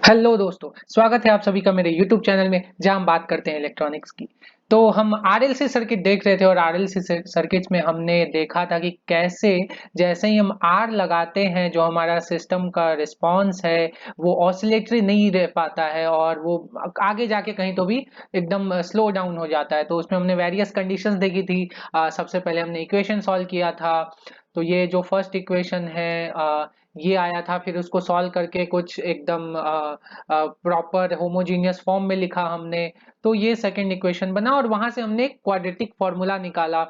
Hello दोस्तों, स्वागत है आप सभी का मेरे YouTube चैनल में जहां हम बात करते हैं इलेक्ट्रॉनिक्स की। तो हम आरएलसी सर्किट देख रहे थे और आरएलसी सर्किट्स में हमने देखा था कि कैसे जैसे ही हम आर लगाते हैं जो हमारा सिस्टम का रिस्पांस है वो ऑसिलेटरी नहीं रह पाता है और वो आगे जाके कहीं तो भी एकदम स्लो डाउन हो जाता है। तो उसमें हमने वेरियस कंडीशंस देखी थी। सबसे पहले हमने इक्वेशन सॉल्व किया था। तो ये जो फर्स्ट इक्वेशन है ये आया था, फिर उसको सॉल्व करके कुछ एकदम प्रॉपर होमोजीनियस फॉर्म में लिखा हमने। तो ये सेकंड इक्वेशन बना और वहां से हमने एक क्वाड्रेटिक फॉर्मूला निकाला।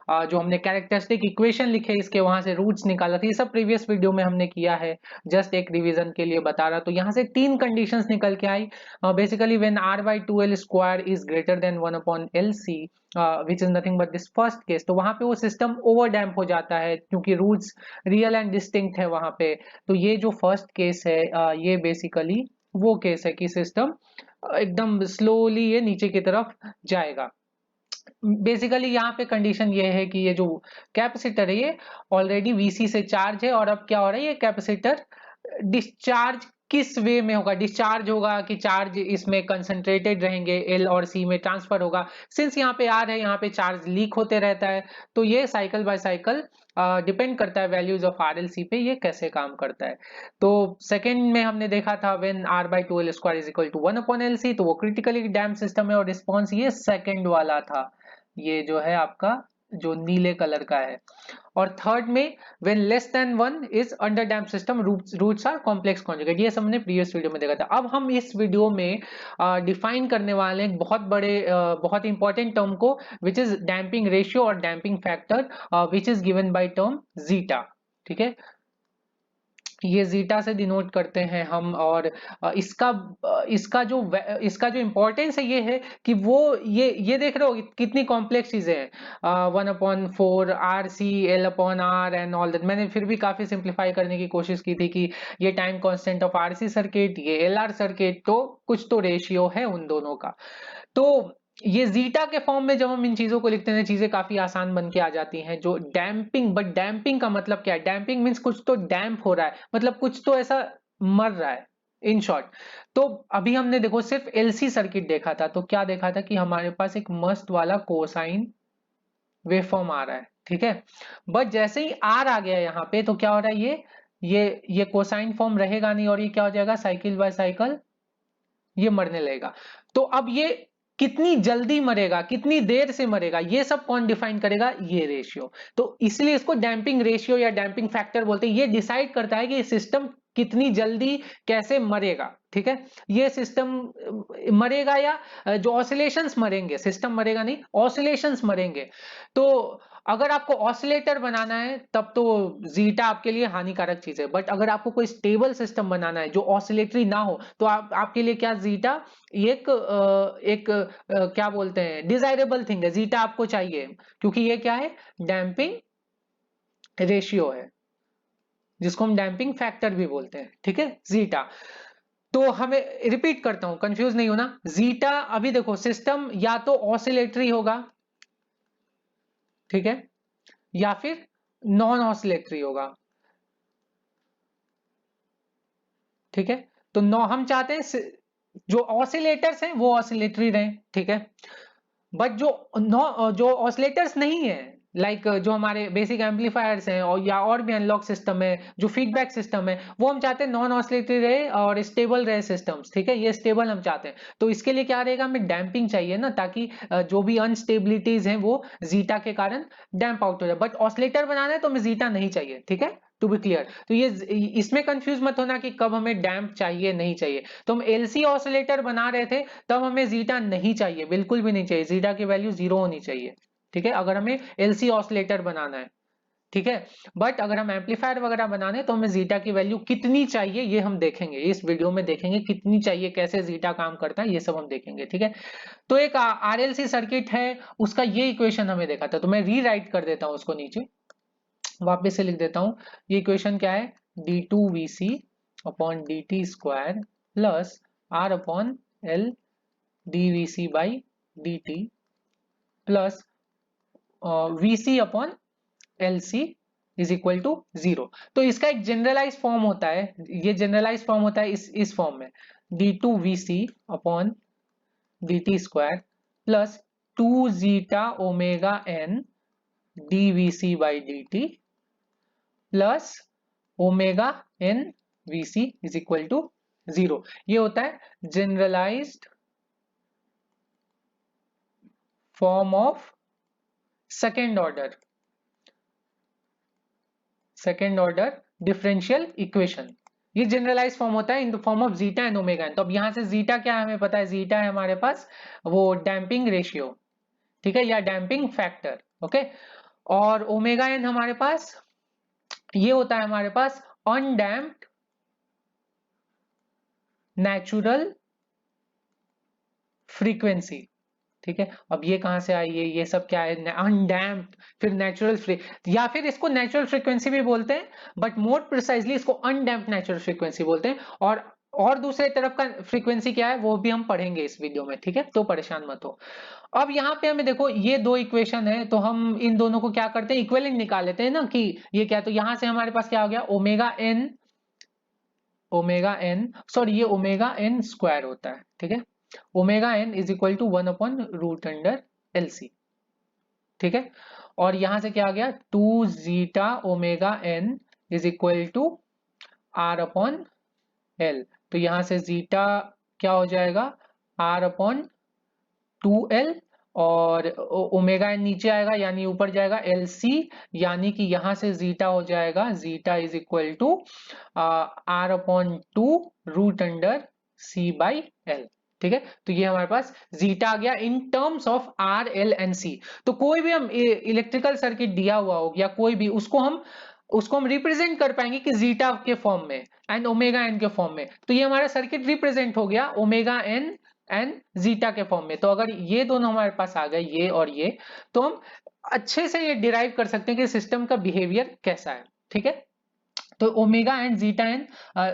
जो हमने कैरेक्टरिस्टिक इक्वेशन लिखे इसके वहां से रूट्स निकाला था। ये सब प्रीवियस वीडियो में हमने किया है, जस्ट एक रिवीजन के लिए बता रहा। तो यहाँ से तीन कंडीशंस निकल के आई। Basically when r by 2l square is greater than 1 upon lc which is nothing but this first case. तो वहां पे वो सिस्टम ओवर डैम्प हो जाता है क्योंकि रूट्स रियल एंड डिस्टिंक्ट है वहां पे। तो ये जो फर्स्ट केस है ये बेसिकली वो केस है कि सिस्टम एकदम स्लोली ये नीचे की तरफ जाएगा। बेसिकली यहाँ पे कंडीशन ये है कि ये जो कैपेसिटर है ये ऑलरेडी वीसी से चार्ज है और अब क्या हो रहा है, ये कैपेसिटर डिस्चार्ज किस वे में होगा, डिस्चार्ज होगा कि चार्ज इसमें कंसंट्रेटेड रहेंगे, एल और सी में ट्रांसफर होगा। सिंस यहाँ पे आर है, यहाँ पे चार्ज लीक होते रहता है। तो ये साइकिल बाय साइकिल डिपेंड करता है values of R L C पे ये कैसे काम करता है। तो सेकंड में हमने देखा था when R by two L square is equal to 1 upon L C, तो वो क्रिटिकली डैम्प सिस्टम है और रिस्पॉन्स ये सेकंड वाला था, ये जो है आपका जो नीले कलर का है। और थर्ड में when less than 1 is under damp system, roots are complex conjugate. ये सब हमने प्रीवियस वीडियो में देखा था। अब हम इस वीडियो में डिफाइन करने वाले हैं बहुत बड़े बहुत इंपॉर्टेंट टर्म को, विच इज डैम्पिंग रेशियो और damping factor, which is given by term zeta. ठीक है, ये जीटा से डिनोट करते हैं हम। और इसका जो इम्पोर्टेंस है ये है कि वो ये देख रहे हो कितनी कॉम्प्लेक्स चीजें हैं। 1/4 R C L upon R and all that. मैंने फिर भी काफी सिंप्लीफाई करने की कोशिश की थी कि ये time constant of RC circuit, ये एल आर सर्किट, तो कुछ तो रेशियो है उन दोनों का। तो ये जीटा के फॉर्म में जब हम इन चीजों को लिखते हैं चीजें काफी आसान बन के आ जाती हैं। जो डैम्पिंग, बट डैम्पिंग का मतलब क्या है? डैम्पिंग मीन्स कुछ तो डैम्प हो रहा है, मतलब कुछ तो ऐसा मर रहा है, इन शॉर्ट। तो अभी हमने देखो सिर्फ एलसी सर्किट देखा था, तो क्या देखा था कि हमारे पास एक मस्त वाला कोसाइन वेवफॉर्म आ रहा है, ठीक है। बट जैसे ही आर आ गया यहाँ पे तो क्या हो रहा है, ये कोसाइन फॉर्म रहेगा नहीं और ये क्या हो जाएगा, साइकिल बाय साइकिल ये मरने लगेगा। तो अब ये कितनी जल्दी मरेगा, कितनी देर से मरेगा, ये सब कौन डिफाइन करेगा, ये रेशियो। तो इसलिए इसको डैम्पिंग रेशियो या डैम्पिंग फैक्टर बोलते हैं। ये डिसाइड करता है कि सिस्टम कितनी जल्दी कैसे मरेगा, ठीक है। ये सिस्टम मरेगा या जो ऑसिलेशंस मरेंगे, सिस्टम मरेगा नहीं, ऑसिलेशंस मरेंगे। तो अगर आपको ऑसिलेटर बनाना है तब तो जीटा आपके लिए हानिकारक चीज है। बट अगर आपको कोई स्टेबल सिस्टम बनाना है जो ऑसिलेटरी ना हो तो आपके लिए क्या जीटा एक क्या बोलते हैं, डिजायरेबल थिंग है। जीटा आपको चाहिए क्योंकि ये क्या है, डैम्पिंग रेशियो है, जिसको हम डैम्पिंग फैक्टर भी बोलते हैं, ठीक है, जीटा। तो हमें रिपीट करता हूं, कंफ्यूज नहीं होना। जीटा, अभी देखो सिस्टम या तो ऑसिलेटरी होगा, ठीक है, या फिर नॉन ऑसिलेटरी होगा, ठीक है। तो नौ हम चाहते हैं जो ऑसिलेटर्स हैं वो ऑसिलेटरी रहें, ठीक है। बट जो ऑसिलेटर्स नहीं है, लाइक जो हमारे बेसिक एम्पलीफायर्स हैं या और भी अनलॉक सिस्टम है, जो फीडबैक सिस्टम है, वो हम चाहते हैं नॉन ऑसिलेटरी रहे और स्टेबल रहे सिस्टम्स, ठीक है। ये स्टेबल हम चाहते हैं। तो इसके लिए क्या रहेगा, हमें डैम्पिंग चाहिए ना, ताकि जो भी अनस्टेबिलिटीज हैं वो जीटा के कारण डैम्प आउट हो जाए। बट ऑसिलेटर बनाना है तो हमें जीटा नहीं चाहिए, ठीक है, टू बी क्लियर। तो ये इसमें कंफ्यूज मत होना कि कब हमें डैम्प चाहिए नहीं चाहिए। तो हम एलसी ऑसिलेटर बना रहे थे तब हमें जीटा नहीं चाहिए, बिल्कुल भी नहीं चाहिए। जीटा की वैल्यू 0 होनी चाहिए, ठीक है, अगर हमें एलसी ऑसिलेटर बनाना है, ठीक है। बट अगर हम एम्पलीफायर वगैरह बनाने तो हमें जीटा की वैल्यू कितनी चाहिए ये हम देखेंगे, इस वीडियो में देखेंगे कितनी चाहिए, कैसे जीटा काम करता है, ये सब हम देखेंगे, ठीक है। तो एक आरएलसी सर्किट है, उसका ये इक्वेशन हमें देखा था। तो मैं रीराइट कर देता हूं उसको नीचे, वापस से लिख देता हूं। ये इक्वेशन क्या है, d two V C upon d T square plus R upon L dvc by dt plus vc upon lc is equal to 0। तो इसका एक जनरलाइज फॉर्म होता है, ये जनरलाइज फॉर्म होता है इस फॉर्म में, d2vc upon dt square plus 2 zeta omega n dvc by dt plus omega n vc is equal to 0। ये होता है generalised form of second order differential equation. ये जनरलाइज फॉर्म होता है in the form of zeta and omega N. तो अब यहां से जीटा क्या है हमें पता है, जीटा है हमारे पास वो डैम्पिंग रेशियो, ठीक है, या डैम्पिंग फैक्टर, ओके। और ओमेगा एन हमारे पास ये होता है हमारे पास अनडैम्प्ड नेचुरल फ्रीक्वेंसी, ठीक है। अब ये कहां से आई है, ये सब क्या है, अनडैम्प्ड, फिर नेचुरल फ्री, या फिर इसको नेचुरल फ्रीक्वेंसी भी बोलते हैं, बट मोर प्रिसाइजली इसको अनडैम्प्ड नेचुरल फ्रीक्वेंसी बोलते हैं। और दूसरे तरफ का फ्रीक्वेंसी क्या है वो भी हम पढ़ेंगे इस वीडियो में, ठीक है, तो परेशान मत हो। अब यहाँ पे हमें देखो ये दो इक्वेशन है, तो हम इन दोनों को क्या करते हैं, इक्विवेलेंट निकाल लेते हैं ना कि ये क्या, तो यहां से हमारे पास क्या हो गया, ओमेगा एन सॉरी ये ओमेगा एन स्क्वायर होता है, ठीक है। Omega N is equal to 1 upon root under L C, ठीक है। और यहां से क्या आ गया, 2 zeta omega N is equal to R upon L. तो यहां से जीटा क्या हो जाएगा, आर अपॉन 2l, और ओमेगा एन नीचे आएगा यानी ऊपर जाएगा एल सी, यानी कि यहां से जीटा हो जाएगा, zeta is equal to R upon 2 root under C by L, ठीक है। तो ये हमारे पास जीटा आ गया in terms of R L and C. तो कोई भी हम इलेक्ट्रिकल सर्किट दिया हुआ हो या कोई भी, उसको हम रिप्रेजेंट कर पाएंगे कि जीटा के फॉर्म में एंड ओमेगा एन के फॉर्म में। तो ये हमारा सर्किट रिप्रेजेंट हो गया ओमेगा एन एंड जीटा के फॉर्म में। तो अगर ये दोनों हमारे पास आ गए, ये और ये, तो हम अच्छे से ये डिराइव कर सकते हैं कि सिस्टम का बिहेवियर कैसा है, ठीक है। तो omega and zeta N,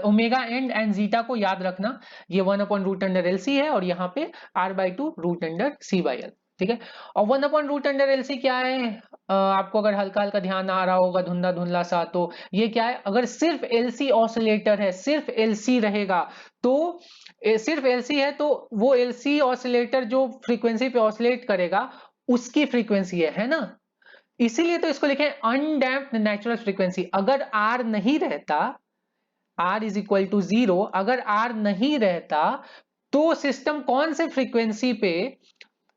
omega and zeta को याद रखना, ये 1 upon root under L C है, और यहाँ पे R by 2 root under C by L, ठीक है। और 1 upon root under L C क्या है, आपको अगर हल्का हल्का ध्यान आ रहा होगा धुंधला धुंधला सा, तो ये क्या है, अगर सिर्फ एलसी ऑसिलेटर है, सिर्फ एलसी रहेगा, तो सिर्फ एलसी है तो वो एलसी ऑसिलेटर जो फ्रीक्वेंसी पे ऑसिलेट करेगा उसकी फ्रीक्वेंसी है ना। इसीलिए तो इसको लिखे अनडैम्प्ड नेचुरल फ्रीक्वेंसी। अगर आर नहीं रहता, आर इज इक्वल टू 0, अगर आर नहीं रहता तो सिस्टम कौन से फ्रीक्वेंसी पे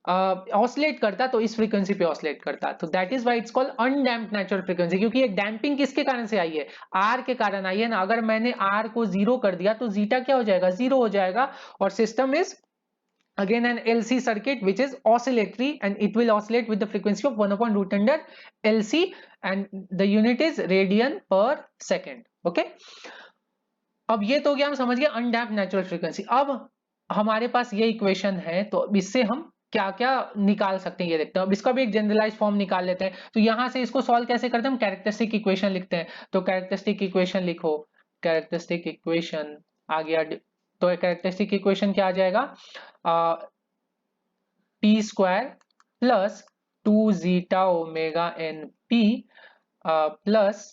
ऑसिलेट करता, तो इस फ्रीक्वेंसी पे ऑसिलेट करता। तो that is why it's called undamped natural frequency, क्योंकि ये डैम्पिंग किसके कारण से आई है, आर के कारण आई है ना। अगर मैंने आर को 0 कर दिया तो जीटा क्या हो जाएगा, 0 हो जाएगा, और system is again an LC circuit which is oscillatory and it will oscillate with the frequency of 1 upon root under LC and the unit is radian per second, okay। अब ये तो गया, हम समझ गए अनडैम्प्ड नेचुरल फ्रीक्वेंसी। अब हमारे पास ये इक्वेशन है, तो इससे हम क्या क्या निकाल सकते हैं ये देखते हैं। अब इसका भी एक जनरलाइज फॉर्म निकाल लेते हैं। तो यहां से इसको सॉल्व कैसे करते हैं, हम कैरेक्टरिस्टिक इक्वेशन लिखते हैं। तो कैरेक्टरिस्टिक इक्वेशन लिखो, कैरेक्टरिस्टिक इक्वेशन आ गया। तो कैरेक्टरिस्टिक इक्वेशन क्या आ जाएगा, P square plus 2 zeta omega N P plus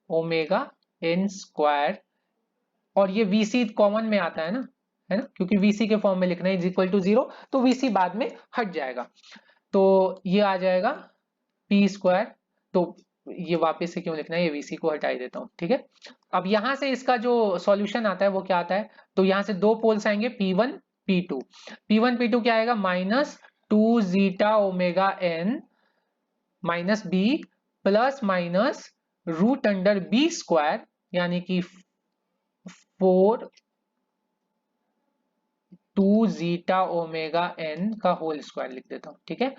omega N square, और ये वीसी कॉमन में आता है ना, क्योंकि वीसी के फॉर्म में लिखना है इज इक्वल टू 0, तो वीसी बाद में हट जाएगा। तो ये आ जाएगा पी स्क्वायर, तो ये वापस से क्यों लिखना है, ये वीसी को हटा ही देता हूं, ठीक है। अब यहां से इसका जो सॉल्यूशन आता है वो क्या आता है, तो यहां से दो पोल्स आएंगे P1 P2। P1 P2 क्या आएगा, minus 2 zeta omega N minus B plus minus root under B square, यानी कि 4 2 जीटा ओमेगा एन का होल स्क्वायर लिख देता हूं, ठीक है।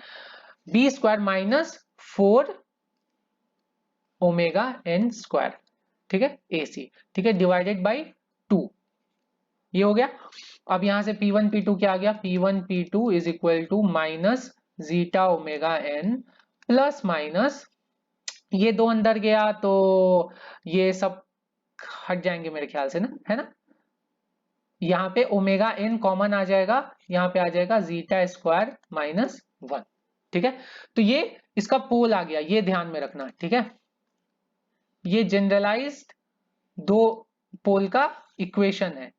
B square minus 4 omega N square, ठीक है, एसी, ठीक है, डिवाइडेड बाई 2, ये हो गया। अब यहां से P1 P2 क्या आ गया, P1 P2 is equal to minus zeta omega N plus minus, ये दो अंदर गया तो ये सब हट जाएंगे मेरे ख्याल से ना, है ना। यहाँ पे ओमेगा एन कॉमन आ जाएगा, यहाँ पे आ जाएगा जीटा स्क्वायर माइनस 1, ठीक है। तो ये इसका पोल आ गया, ये ध्यान में रखना, ठीक है। ये जनरलाइज्ड दो पोल का इक्वेशन है।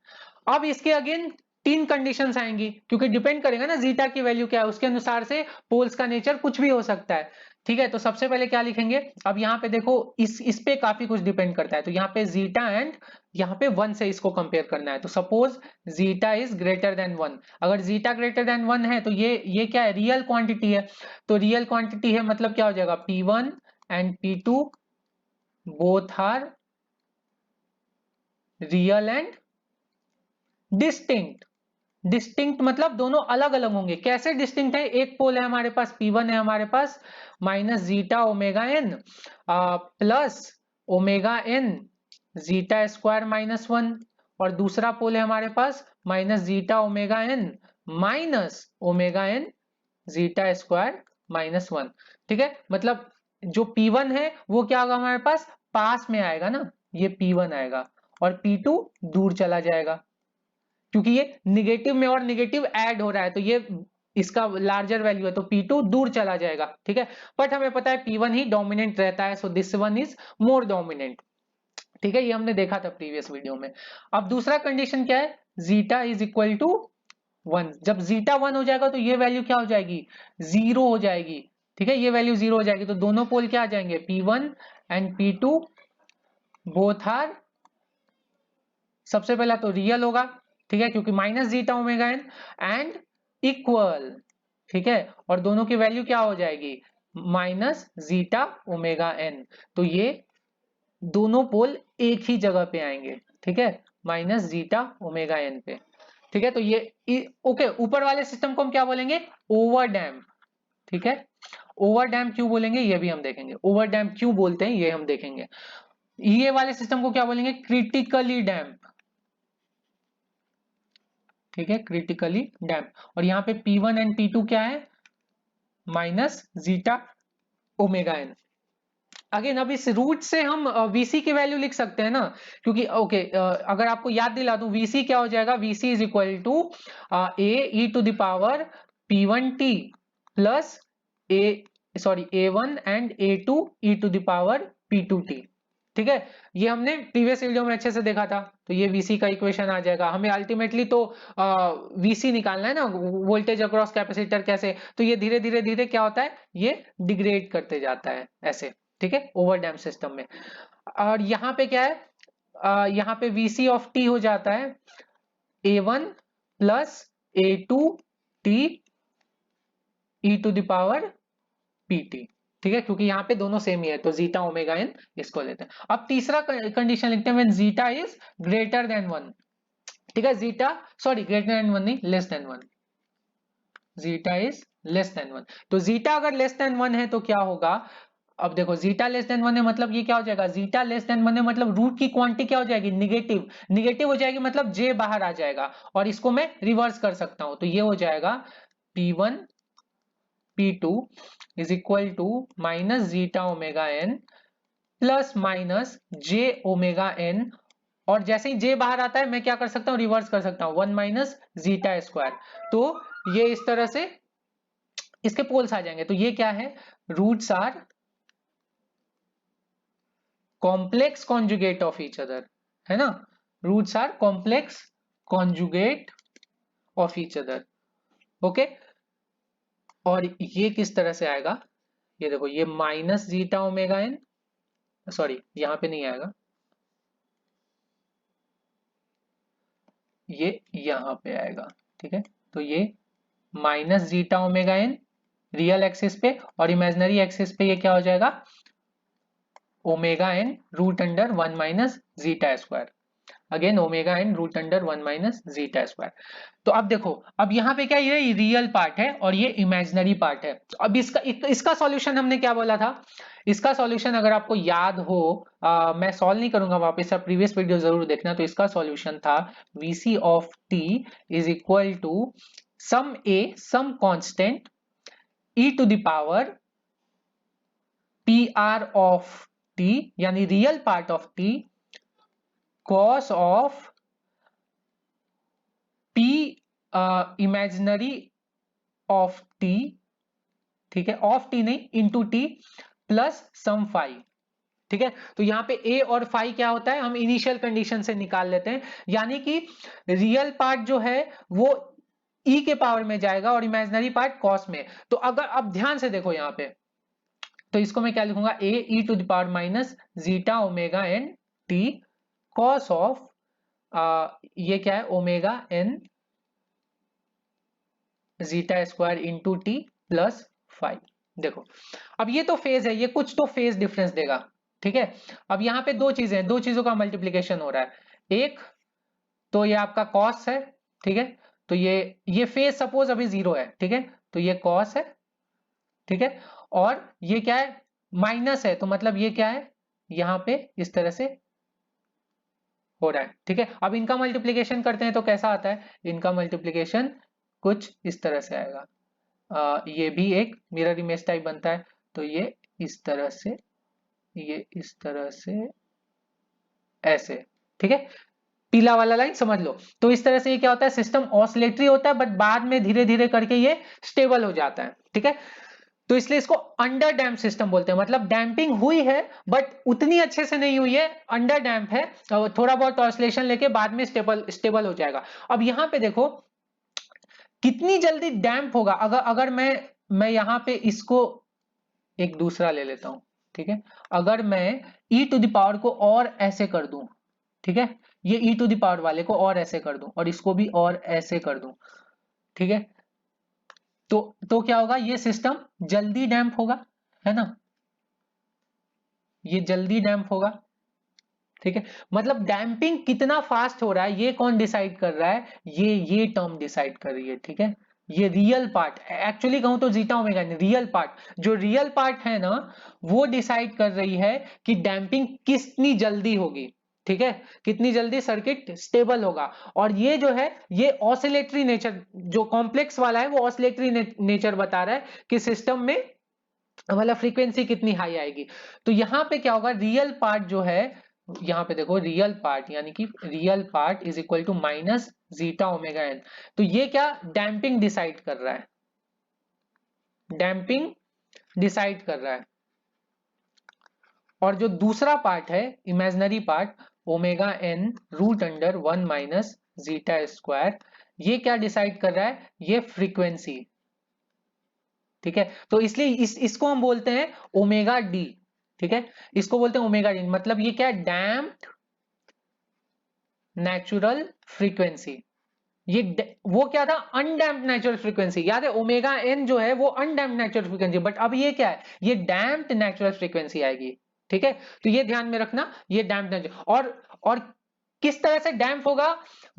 अब इसके अगेन तीन कंडीशंस आएंगी, क्योंकि डिपेंड करेगा ना जीटा की वैल्यू क्या है, उसके अनुसार से पोल्स का नेचर कुछ भी हो सकता है। ठीक है, तो सबसे पहले क्या लिखेंगे, अब यहाँ पे देखो इस पे काफी कुछ डिपेंड करता है, तो यहाँ पे जीटा एंड यहाँ पे 1 से इसको कंपेयर करना है। तो suppose zeta is greater than 1, अगर जीटा ग्रेटर देन 1 है तो ये क्या है, रियल क्वांटिटी है। तो रियल क्वांटिटी है मतलब क्या हो जाएगा, P1 and P2 both are real and distinct. Distinct मतलब दोनों अलग अलग होंगे। कैसे डिस्टिंक्ट है, एक पोल है हमारे पास P1 है हमारे पास minus zeta omega N plus omega N zeta square minus 1, और दूसरा पोल है हमारे पास minus zeta omega N minus omega N zeta square minus 1। ठीक है, मतलब जो P1 है वो क्या होगा हमारे पास में आएगा ना, ये P1 आएगा, और P2 दूर चला जाएगा, क्योंकि ये निगेटिव में और निगेटिव ऐड हो रहा है, तो ये इसका लार्जर वैल्यू है, तो P2 दूर चला जाएगा। ठीक है, बट हमें पता है P1 ही डोमिनेंट रहता है, so this one is more dominant. ठीक है, ये हमने देखा था प्रीवियस वीडियो में। अब दूसरा कंडीशन क्या है, जीटा इज इक्वल टू 1। जब जीटा 1 हो जाएगा तो ये वैल्यू क्या हो जाएगी, 0 हो जाएगी। ठीक है, ये वैल्यू 0 हो जाएगी, तो दोनों पोल क्या आ जाएंगे, P1 and P2 both are, सबसे पहला तो रियल होगा, ठीक है, क्योंकि minus zeta omega N and equal. ठीक है, और दोनों की वैल्यू क्या हो जाएगी, माइनस जीटा ओमेगा एन। तो ये दोनों पोल एक ही जगह पे आएंगे। ठीक है, माइनस जीटा ओमेगा एन पे। ठीक है, तो ये ओके, ऊपर वाले सिस्टम को हम क्या बोलेंगे, ओवर डैम्प। ठीक है, ओवर डैम्प क्यों बोलेंगे ये भी हम देखेंगे, ओवर डैम्प क्यों बोलते हैं ये हम देखेंगे। ये वाले सिस्टम को क्या बोलेंगे, क्रिटिकली डैम्प। ठीक है, क्रिटिकली डैम्प। और यहाँ पे P1 एंड P2 क्या है, minus zeta omega N. Again अब इस रूट से हम VC की वैल्यू लिख सकते हैं ना, क्योंकि ओके अगर आपको याद दिला दूं VC क्या हो जाएगा, VC is equal to A E to the power P1T plus A sorry A1 and A2 e to the power P2T। ठीक है, ये हमने प्रीवियस वीडियो में अच्छे से देखा था, तो ये VC का इक्वेशन आ जाएगा। हमें अल्टीमेटली तो VC निकालना है ना, वोल्टेज अक्रॉस कैपेसिटर कैसे, तो ये धीरे धीरे धीरे क्या होता है, ये डिग्रेड करते जाता है ऐसे। ठीक है, ओवर डैम्प सिस्टम में। और यहाँ पे क्या है, यहाँ पे VC ऑफ T हो जाता है A1 plus A2T e to the power PT। ठीक है, क्योंकि यहाँ पे दोनों सेम ही है, तो जीटा ओमेगा एन इसको लेते हैं। अब तीसरा कंडीशन लिखते हैं, when zeta is greater than 1। ठीक है, जीटा सॉरी ग्रेटर देन 1 नहीं, less than 1, zeta is less than 1। तो जीटा अगर लेस देन 1 है तो क्या होगा, अब देखो जीटा लेस देन 1 है मतलब ये क्या हो जाएगा, जीटा लेस देन 1 है मतलब रूट की क्वांटिटी क्या हो जाएगी, निगेटिव। निगेटिव हो जाएगी मतलब जे बाहर आ जाएगा, और इसको मैं रिवर्स कर सकता हूं, तो ये हो जाएगा P1 P2 is equal to minus zeta omega N plus minus J omega N, और जैसे ही जे बाहर आता है मैं क्या कर सकता हूं, रिवर्स कर सकता हूं, 1 माइनस जीटा स्क्वायर। तो ये इस तरह से इसके पोल्स आ जाएंगे, तो ये क्या है, roots are complex conjugate of each other, है ना, roots are complex conjugate of each other. Okay, और ये किस तरह से आएगा, ये देखो ये minus zeta omega N, sorry यहां पे नहीं आएगा, ये यहां पे आएगा। ठीक है, तो ये minus zeta omega N real axis पे, और इमेजिनरी एक्सिस पे ये क्या हो जाएगा, omega N root under 1 minus zeta square. Again omega N root under 1 minus zeta square. तो अब देखो, अब यहाँ पे क्या, ये रियल पार्ट है और ये इमेजिनरी पार्ट है। तो अब इसका सॉल्यूशन हमने क्या बोला था, इसका सॉल्यूशन अगर आपको याद हो, मैं सॉल्व नहीं करूंगा, वापस आप प्रीवियस वीडियो जरूर देखना। तो इसका सॉल्यूशन था VC of T is equal to some constant e to the power PR of T, यानी real part of T, cos of P imaginary of T। ठीक है, ऑफ T नहीं, into T plus some phi. ठीक है। तो यहाँ पे ए और फाई क्या होता है, हम इनिशियल कंडीशन से निकाल लेते हैं, यानी कि रियल पार्ट जो है वो ई के पावर में जाएगा और इमेजिनरी पार्ट कॉस में। तो अगर अब ध्यान से देखो यहाँ पे, तो इसको मैं क्या लिखूंगा, A E to the power minus zeta omega N T cos of ये क्या है, omega N zeta square into T plus five. देखो अब ये तो फेज है, ये कुछ तो फेज डिफरेंस देगा, ठीक है। अब यहाँ पे दो चीजें हैं, दो चीजों का मल्टीप्लीकेशन हो रहा है। एक तो ये आपका कॉस है, ठीक है। तो ये फेज सपोज अभी जीरो है, ठीक है। तो ये कॉस है, ठीक है। और ये क्या है, माइनस है, तो मतलब ये क्या है, यहाँ पे इस तरह से हो रहा है, ठीक है। अब इनका मल्टीप्लीकेशन करते हैं तो कैसा आता है, इनका मल्टीप्लीकेशन कुछ इस तरह से आएगा। ये भी एक मिरर इमेज टाइप बनता है, तो ये इस तरह से, ये इस तरह से, ऐसे, ठीक है। पीला वाला लाइन समझ लो। तो इस तरह से ये क्या होता है, सिस्टम ऑसिलेटरी होता है, बट बाद में धीरे धीरे करके ये स्टेबल हो जाता है, ठीक है। तो इसलिए इसको अंडर डैम्प सिस्टम बोलते हैं, मतलब डैम्पिंग हुई है बट उतनी अच्छे से नहीं हुई है, अंडर डैम्प है, थोड़ा बहुत ऑसिलेशन लेके बाद में स्टेबल स्टेबल हो जाएगा। अब यहां पे देखो कितनी जल्दी डैम्प होगा, अगर अगर मैं यहां पे इसको एक दूसरा ले लेता हूं, ठीक है। अगर मैं e टू द पावर को और ऐसे कर दूं, ठीक है, ये e टू द पावर वाले को और ऐसे कर दूं और इसको भी और ऐसे कर दूं, ठीक है। तो क्या होगा, ये सिस्टम जल्दी डैम्प होगा, है ना, ये जल्दी डैम्प होगा, ठीक है। मतलब डैम्पिंग कितना फास्ट हो रहा है ये कौन डिसाइड कर रहा है, ये टर्म डिसाइड कर रही है, ठीक है। ये रियल पार्ट, एक्चुअली कहूं तो जीटा ओमेगा रियल पार्ट, जो रियल पार्ट है ना, वो डिसाइड कर रही है कि डैम्पिंग कितनी जल्दी होगी, ठीक है, कितनी जल्दी सर्किट स्टेबल होगा। और ये जो है ये ऑसिलेटरी नेचर, जो कॉम्प्लेक्स वाला है वो ऑसिलेटरी नेचर बता रहा है कि सिस्टम में मतलब फ्रीक्वेंसी कितनी हाई आएगी। तो यहां पे क्या होगा, रियल पार्ट जो है, यहां पे देखो रियल पार्ट यानी कि real part is equal to minus zeta omega N. तो ये क्या डैम्पिंग डिसाइड कर रहा है, डैम्पिंग डिसाइड कर रहा है। और जो दूसरा पार्ट है imaginary part, omega N root under one minus zeta square, ये क्या डिसाइड कर रहा है, ये फ्रीक्वेंसी, ठीक है। तो इसलिए इसको हम बोलते हैं ओमेगा डी, ठीक है, इसको बोलते हैं ओमेगा डी। मतलब ये क्या है, डैम्प्ड नेचुरल फ्रीक्वेंसी। ये वो क्या था, अनडैम्प्ड नेचुरल फ्रीक्वेंसी, याद है ओमेगा एन जो है वो अनडैम्प्ड नेचुरल फ्रीक्वेंसी, बट अब ये क्या है, ये डैम्प्ड नेचुरल फ्रीक्वेंसी आएगी, ठीक है। तो ये ध्यान में रखना, ये डैम्प्ड नेचुरल, और किस तरह से डैम्प होगा,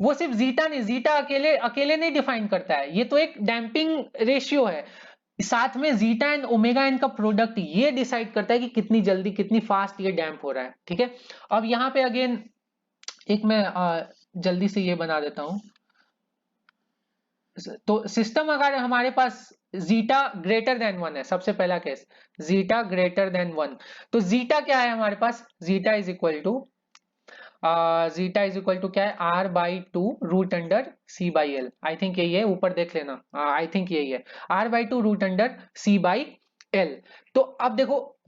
वो सिर्फ जीटा नहीं, जीटा अकेले अकेले नहीं डिफाइन करता है, ये तो एक डैम्पिंग रेशियो है, साथ में जीटा एंड ओमेगा एन का प्रोडक्ट ये डिसाइड करता है कि कितनी जल्दी कितनी फास्ट ये डैम्प हो रहा है, ठीक है। अब यहां पे अगेन एक मैं जल्दी से ये बना देता हूं। तो सिस्टम अगर हमारे पास जीटा ग्रेटर देन वन है, सबसे पहला case zeta greater than one, तो जीटा क्या है हमारे पास, जीटा इज इक्वल टू क्या है, R by two root under C by L, I think यही है, ऊपर देख लेना, आई थिंक यही है, R by two root under C by L. तो अब देखो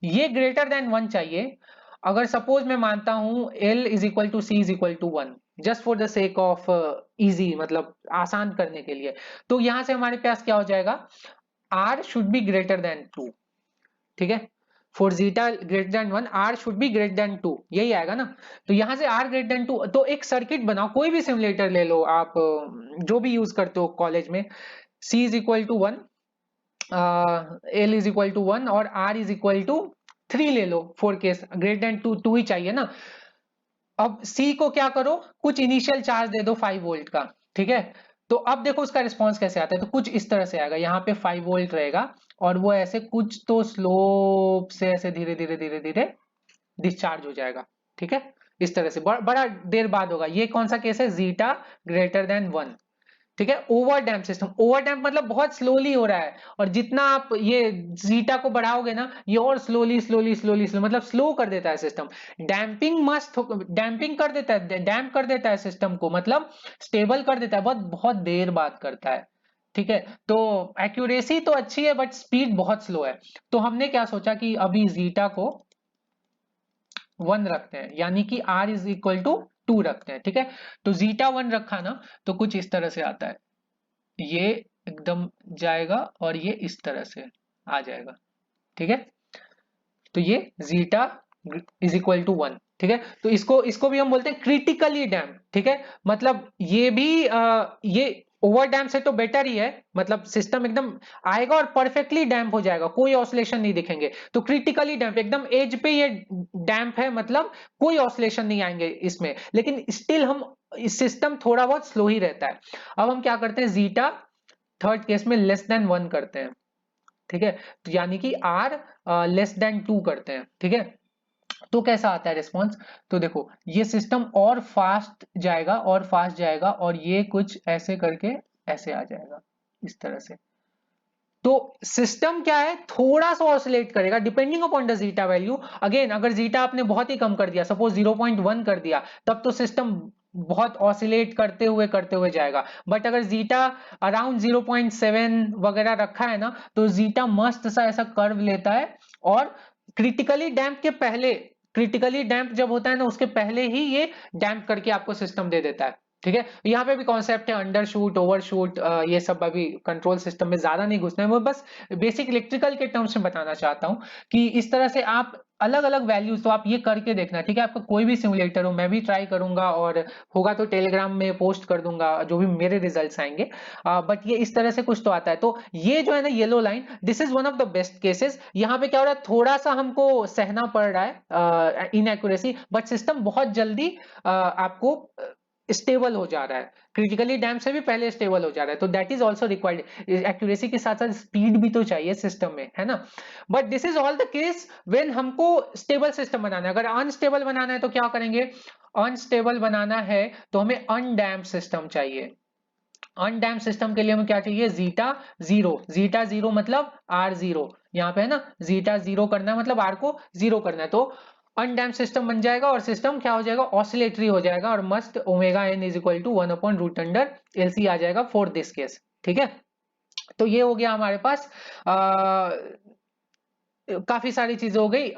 ये ग्रेटर देन वन चाहिए, अगर सपोज मैं मानता हूं L is equal to C is equal to one, just for the sake of easy, मतलब आसान करने के लिए, तो यहां से हमारे पास क्या हो जाएगा, R should be greater than two, ठीक है। For zeta greater than one R should be greater than two, यही आएगा ना। तो यहां से आर ग्रेटर देन टू, तो एक सर्किट बनाओ, कोई भी सिमुलेटर ले लो आप, जो भी यूज करते हो कॉलेज में, C is equal to one, L is equal to one और R is equal to three ले लो, for case greater than two, two ही चाहिए ना। अब सी को क्या करो, कुछ इनिशियल चार्ज दे दो 5 वोल्ट का, ठीक है। तो अब देखो उसका रिस्पॉन्स कैसे आता है, तो कुछ इस तरह से आएगा, यहाँ पे 5 वोल्ट रहेगा और वो ऐसे कुछ तो स्लोप से ऐसे धीरे धीरे धीरे धीरे डिस्चार्ज हो जाएगा, ठीक है। इस तरह से बड़ा देर बाद होगा, ये कौन सा केस है, जीटा ग्रेटर देन वन, ठीक है। Over damp system, over damp मतलब बहुत स्लोली हो रहा है, और जितना आप ये जीटा को बढ़ाओगे ना, ये और स्लोली स्लोली स्लोली स्लो, मतलब स्लो कर देता है सिस्टम। डैम्पिंग मस्त डैम्पिंग कर देता है, डैम्प कर देता है सिस्टम को, मतलब स्टेबल कर देता है, बहुत बहुत देर बाद करता है, ठीक है। तो एक्यूरेसी तो अच्छी है बट स्पीड बहुत स्लो है। तो हमने क्या सोचा कि अभी जीटा को 1 रखते हैं, यानी कि r इज इक्वल टू 2 रखते हैं, ठीक है। तो जीटा 1 रखा ना, तो कुछ इस तरह से आता है, ये एकदम जाएगा और ये इस तरह से आ जाएगा, ठीक है। तो ये जीटा इज इक्वल टू 1, ठीक है। तो इसको भी हम बोलते हैं क्रिटिकली डैम्प, ठीक है। मतलब ये भी ये ओवर डैम्प से तो बेटर ही है, मतलब सिस्टम एकदम आएगा और परफेक्टली डैम्प हो जाएगा, कोई ऑसिलेशन नहीं दिखेंगे। तो क्रिटिकली डैम्प एकदम एज पे ये डैम्प है, मतलब कोई ऑसिलेशन नहीं आएंगे इसमें, लेकिन स्टिल हम इस सिस्टम थोड़ा बहुत स्लो ही रहता है। अब हम क्या करते हैं, जीटा थर्ड केस में लेस देन 1 करते हैं, ठीक है। तो यानी कि आर लेस देन 2 करते हैं, ठीक है। तो कैसा आता है रिस्पॉन्स, तो देखो ये सिस्टम और फास्ट जाएगा और फास्ट जाएगा, और ये कुछ ऐसे करके ऐसे आ जाएगा इस तरह से। तो सिस्टम क्या है, थोड़ा सा ऑसिलेट करेगा depending upon the zeta value. Again अगर जीटा आपने बहुत ही कम कर दिया, सपोज 0.1 कर दिया, तब तो सिस्टम बहुत ऑसिलेट करते हुए जाएगा। बट अगर जीटा अराउंड 0.7 वगैरह रखा है ना, तो जीटा मस्त सा ऐसा कर्व लेता है, और क्रिटिकली डैम्प के पहले, क्रिटिकली डैम्प जब होता है ना, उसके पहले ही ये डैम्प करके आपको सिस्टम दे देता है, ठीक है। यहाँ पे भी कॉन्सेप्ट है अंडरशूट ओवरशूट, ये सब अभी कंट्रोल सिस्टम में ज्यादा नहीं घुसना है, वो बस बेसिक इलेक्ट्रिकल के टर्म्स में बताना चाहता हूँ कि इस तरह से आप अलग अलग वैल्यूज, तो आप ये करके देखना, ठीक है। आपका कोई भी सिमुलेटर हो, मैं भी ट्राई करूंगा, और होगा तो टेलीग्राम में पोस्ट कर दूंगा जो भी मेरे रिजल्ट्स आएंगे। बट ये इस तरह से कुछ तो आता है। तो ये जो है ना yellow line, this is one of the best cases. यहाँ पे क्या हो रहा है, थोड़ा सा हमको सहना पड़ रहा है इनएक्यूरेसी, बट सिस्टम बहुत जल्दी आपको स्टेबल हो जा रहा है, क्रिटिकली डैम्प से भी पहले स्टेबल हो जा रहा है। तो that is also required, accuracy के साथ साथ स्पीड भी तो चाहिए सिस्टम में, है ना। But this is all the case when हमको स्टेबल सिस्टम बनाना है। अगर अनस्टेबल बनाना है तो क्या करेंगे, अनस्टेबल बनाना है तो हमें अनडैम्प सिस्टम चाहिए। अनडैम्प सिस्टम के लिए हमें क्या चाहिए, जीटा जीरो। जीटा जीरो मतलब आर जीरो, यहाँ पे है ना, जीटा जीरो करना है मतलब आर को जीरो करना है। तो अनडैम्प सिस्टम बन जाएगा और सिस्टम क्या हो जाएगा, ऑसिलेटरी हो जाएगा, और मस्त omega N is equal to 1 upon root under LC आ जाएगा फॉर दिस केस, ठीक है। तो ये हो गया हमारे पास काफी सारी चीजें हो गई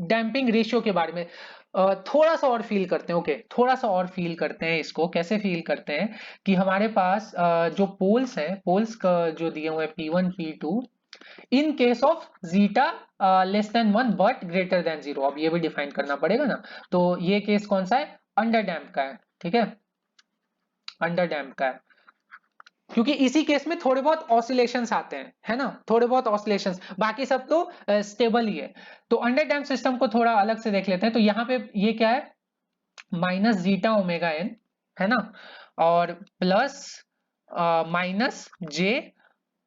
डैम्पिंग रेशियो के बारे में। थोड़ा सा और फील करते हैं, ओके, थोड़ा सा और फील करते हैं। इसको कैसे फील करते हैं कि हमारे पास जो पोल्स हैं, पोल्स का जो दिए हुए P1 P2, in case of zeta less than 1 but greater than 0, अब ये भी डिफाइन करना पड़ेगा ना। तो ये केस कौन सा है, अंडर डैम्प का है, ठीक है, अंडर डैम्प का है, क्योंकि इसी केस में थोड़े बहुत ऑसिलेशंस आते हैं, है ना, थोड़े बहुत ऑसिलेशंस, बाकी सब तो स्टेबल ही है। तो अंडर डैम्प सिस्टम को थोड़ा अलग से देख लेते हैं। तो यहाँ पे ये क्या है, माइनस जीटा ओमेगा एन, है ना, और प्लस माइनस जे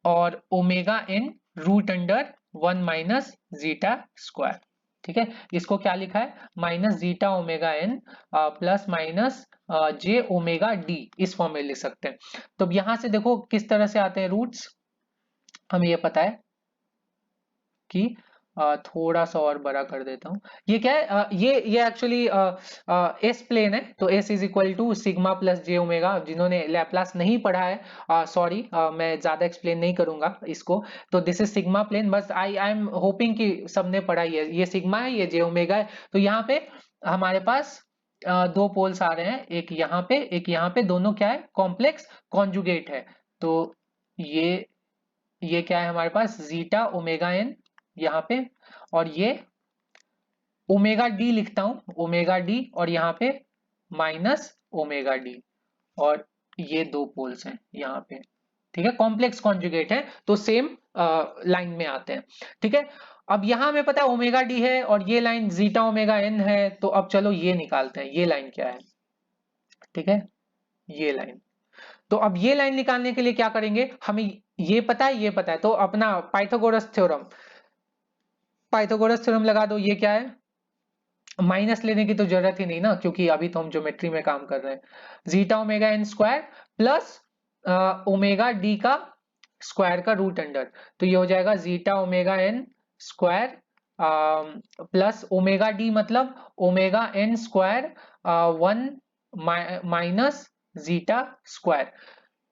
और omega N root under 1 minus zeta square, ठीक है। इसको क्या लिखा है, minus zeta omega N plus minus J omega D, इस फॉर्म में लिख सकते हैं। तो अब यहां से देखो किस तरह से आते हैं रूट्स, हमें ये पता है कि थोड़ा सा और बड़ा कर देता हूँ। ये क्या है, ये एक्चुअली एस प्लेन है, तो S is equal to sigma plus J omega. जिन्होंने लैप्लास नहीं पढ़ा है, सॉरी, मैं ज्यादा एक्सप्लेन नहीं करूंगा इसको। तो दिस इज सिग्मा प्लेन, बस आई एम होपिंग कि सबने पढ़ा ही है। ये सिग्मा है, ये जे ओमेगा है। तो यहाँ पे हमारे पास दो पोल्स आ रहे हैं, एक यहाँ पे एक यहाँ पे, दोनों क्या है, कॉम्प्लेक्स कॉन्जुगेट है। तो ये क्या है हमारे पास, जीटा ओमेगा एन यहाँ पे, और ये ओमेगा डी लिखता हूं, ओमेगा डी, और यहाँ पे माइनस ओमेगा डी, और ये दो पोल्स हैं यहाँ पे, ठीक है, कॉम्प्लेक्स कॉन्जुगेट है, तो सेम लाइन में आते हैं, ठीक है। अब यहाँ हमें पता है ओमेगा डी है, और ये लाइन जीटा ओमेगा एन है। तो अब चलो ये निकालते हैं, ये लाइन क्या है, ठीक है, ये लाइन। तो अब ये लाइन निकालने के लिए क्या करेंगे, हमें ये पता है, ये पता है, तो अपना पाइथागोरस थ्योरम, पाइथागोरस थ्योरम लगा दो। ये क्या है, माइनस लेने की तो जरूरत ही नहीं ना, क्योंकि अभी तो हम ज्योमेट्री में काम कर रहे हैं। Zeta omega N square plus omega D का स्क्वायर का रूट अंडर, तो ये हो जाएगा zeta omega N square plus omega D मतलब omega N square 1 minus zeta square.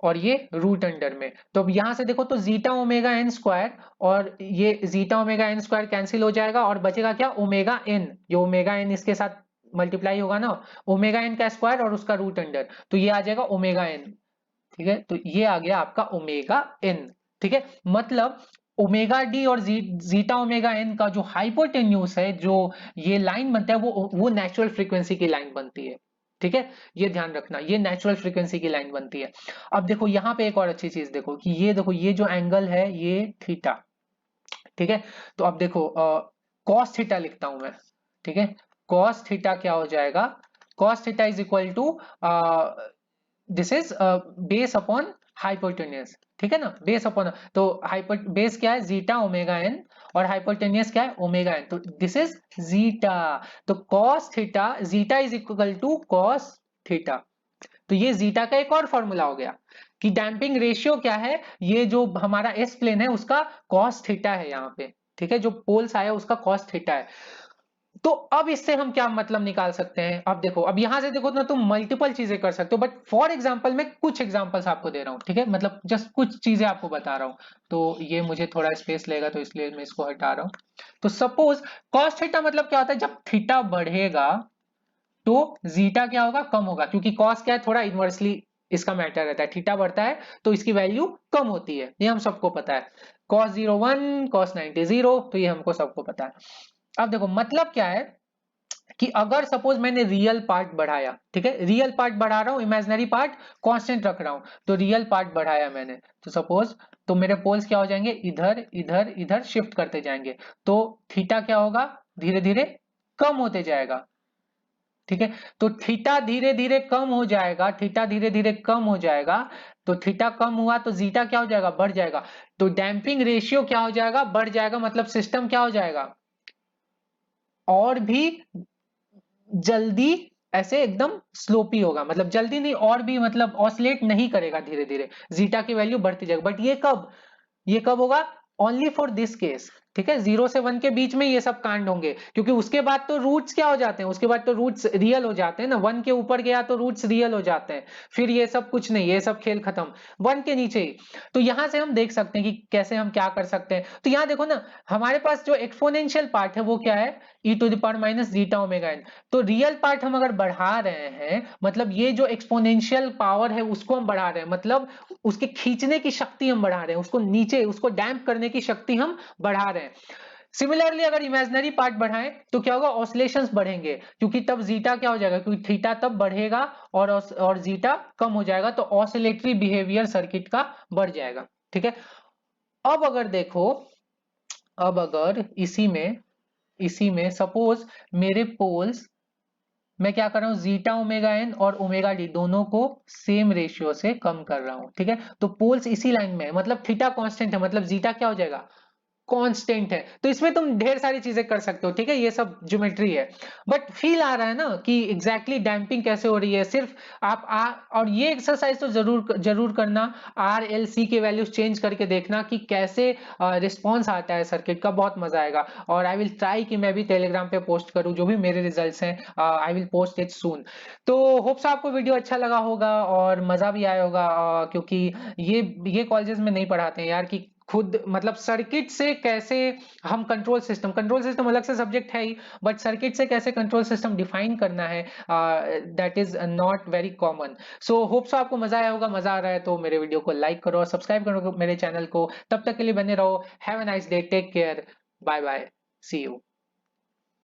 और ये रूट अंडर में। तो अब यहां से देखो तो जीटा ओमेगा एन स्क्वायर और ये zeta omega N square cancel हो जाएगा और बचेगा क्या, ओमेगा एन। जो ओमेगा एन इसके साथ मल्टीप्लाई होगा ना, ओमेगा एन का स्क्वायर और उसका रूट अंडर, तो ये आ जाएगा ओमेगा एन। ठीक है, तो ये आ गया आपका ओमेगा एन। ठीक है, मतलब ओमेगा डी और जीटा ओमेगा एन का जो हाइपोटेन्यूज है, जो ये लाइन बनता है, वो नेचुरल फ्रीक्वेंसी की लाइन बनती है। ठीक है, ये ध्यान रखना, ये नेचुरल फ्रीक्वेंसी की लाइन बनती है। अब देखो यहाँ पे एक और अच्छी चीज देखो कि ये देखो, ये जो एंगल है ये थीटा। ठीक है, तो अब देखो कॉस थीटा लिखता हूं मैं। ठीक है, कॉस थीटा क्या हो जाएगा, cos theta is equal to this is base upon hypotenuse. ठीक है ना, बेस अपॉन, तो हाइपर बेस क्या है, जीटा ओमेगा एन, और हाइपोटेन्यूज क्या है, ओमेगा एन, तो दिस इज जीटा। तो cos theta, zeta is equal to cos theta. तो ये जीटा का एक और फॉर्मूला हो गया कि डैम्पिंग रेशियो क्या है, ये जो हमारा एस प्लेन है उसका कॉस थीटा है यहाँ पे। ठीक है, जो पोल्स आया उसका कॉस थीटा है। तो अब इससे हम क्या मतलब निकाल सकते हैं, अब देखो, अब यहां से देखो ना, तुम मल्टीपल चीजें कर सकते हो, बट फॉर एग्जांपल मैं कुछ एग्जांपल्स आपको दे रहा हूं। ठीक है, मतलब जस्ट कुछ चीजें आपको बता रहा हूं। तो ये मुझे थोड़ा स्पेस लेगा, तो इसलिए मैं इसको हटा रहा हूं। तो सपोज कॉस थीटा मतलब क्या होता है, जब थीटा बढ़ेगा तो जीटा क्या होगा, कम होगा, क्योंकि कॉस क्या है, थोड़ा इनवर्सली इसका मैटर रहता है, थीटा बढ़ता है तो इसकी वैल्यू कम होती है, ये हम सबको पता है। कॉस 0 1, कॉस 90 0, तो ये हमको सबको पता है। अब देखो मतलब क्या है कि अगर सपोज मैंने रियल पार्ट बढ़ाया, ठीक है, रियल पार्ट बढ़ा रहा हूं, इमेजिनरी पार्ट कांस्टेंट रख रहा हूं, तो रियल पार्ट बढ़ाया मैंने, तो सपोज, तो मेरे पोल्स क्या हो जाएंगे, इधर इधर इधर शिफ्ट करते जाएंगे, तो थीटा क्या होगा, धीरे धीरे कम होते जाएगा। ठीक है, तो थीटा धीरे धीरे कम हो जाएगा, थीटा धीरे धीरे कम हो जाएगा, तो थीटा कम हुआ तो जीटा क्या हो जाएगा, बढ़ जाएगा, तो डैम्पिंग रेशियो क्या हो जाएगा, बढ़ जाएगा, मतलब सिस्टम क्या हो जाएगा, और भी जल्दी, ऐसे एकदम स्लोपी होगा, मतलब जल्दी नहीं, और भी मतलब ऑसिलेट नहीं करेगा, धीरे धीरे जीटा की वैल्यू बढ़ती जाएगी। बट ये कब होगा, ओनली फॉर दिस केस। ठीक है, 0 से 1 के बीच में ये सब कांड होंगे, क्योंकि उसके बाद तो रूट्स क्या हो जाते हैं, उसके बाद तो रूट्स रियल हो जाते हैं ना, 1 के ऊपर गया तो रूट्स रियल हो जाते हैं, फिर ये सब कुछ नहीं, ये सब खेल खत्म 1 के नीचे ही। तो यहां से हम देख सकते हैं कि कैसे हम क्या कर सकते हैं। तो यहां देखो ना, हमारे पास जो एक्सपोनेंशियल पार्ट है वो क्या है, e to the power minus zeta omega N. तो रियल पार्ट हम अगर बढ़ा रहे हैं, मतलब ये जो एक्सपोनेंशियल पावर है उसको हम बढ़ा रहे हैं, मतलब उसके खींचने की शक्ति हम बढ़ा रहे हैं, उसको नीचे, उसको डैम्प करने की शक्ति हम बढ़ा रहे हैं। सिमिलरली अगर इमेजिनरी पार्ट बढ़ाएं तो क्या होगा, ऑसिलेशंस बढ़ेंगे, क्योंकि तब जीटा क्या हो जाएगा, क्योंकि थीटा तब बढ़ेगा और जीटा कम हो जाएगा, तो ऑसिलेटरी बिहेवियर सर्किट का बढ़ जाएगा। ठीक है, अब अगर देखो, अब अगर इसी में सपोज मेरे पोल्स, मैं क्या कर रहा हूं, जीटा ओमेगा एन और ओमेगा डी दोनों को सेम रेशियो से कम कर रहा हूं। ठीक है, तो पोल्स इसी लाइन में है, मतलब थीटा कांस्टेंट है, मतलब जीटा क्या हो जाएगा, कांस्टेंट है। तो इसमें तुम ढेर सारी चीजें कर सकते हो। ठीक है, ये सब ज्योमेट्री है, बट फील आ रहा है ना कि एग्जैक्टली डैम्पिंग कैसे हो रही है, सिर्फ आप और ये एक्सरसाइज तो जरूर जरूर करना, आर एल सी के वैल्यूज चेंज करके देखना कि कैसे रिस्पॉन्स आता है सर्किट का, बहुत मजा आएगा। और आई विल ट्राई कि मैं भी टेलीग्राम पे पोस्ट करूं जो भी मेरे रिजल्ट्स हैं, आई विल पोस्ट इट सून। तो होप्स आपको वीडियो अच्छा लगा होगा और मजा भी आया होगा, क्योंकि ये कॉलेजेस में नहीं पढ़ाते हैं यार, कि खुद मतलब सर्किट से कैसे हम कंट्रोल सिस्टम अलग से सब्जेक्ट है ही, बट सर्किट से कैसे कंट्रोल सिस्टम डिफाइन करना है, that is not very common. So hope so आपको मजा आया होगा, मजा आ रहा है तो मेरे वीडियो को लाइक करो और सब्सक्राइब करो मेरे चैनल को। तब तक के लिए बने रहो, have a nice day, take care, bye bye, see you.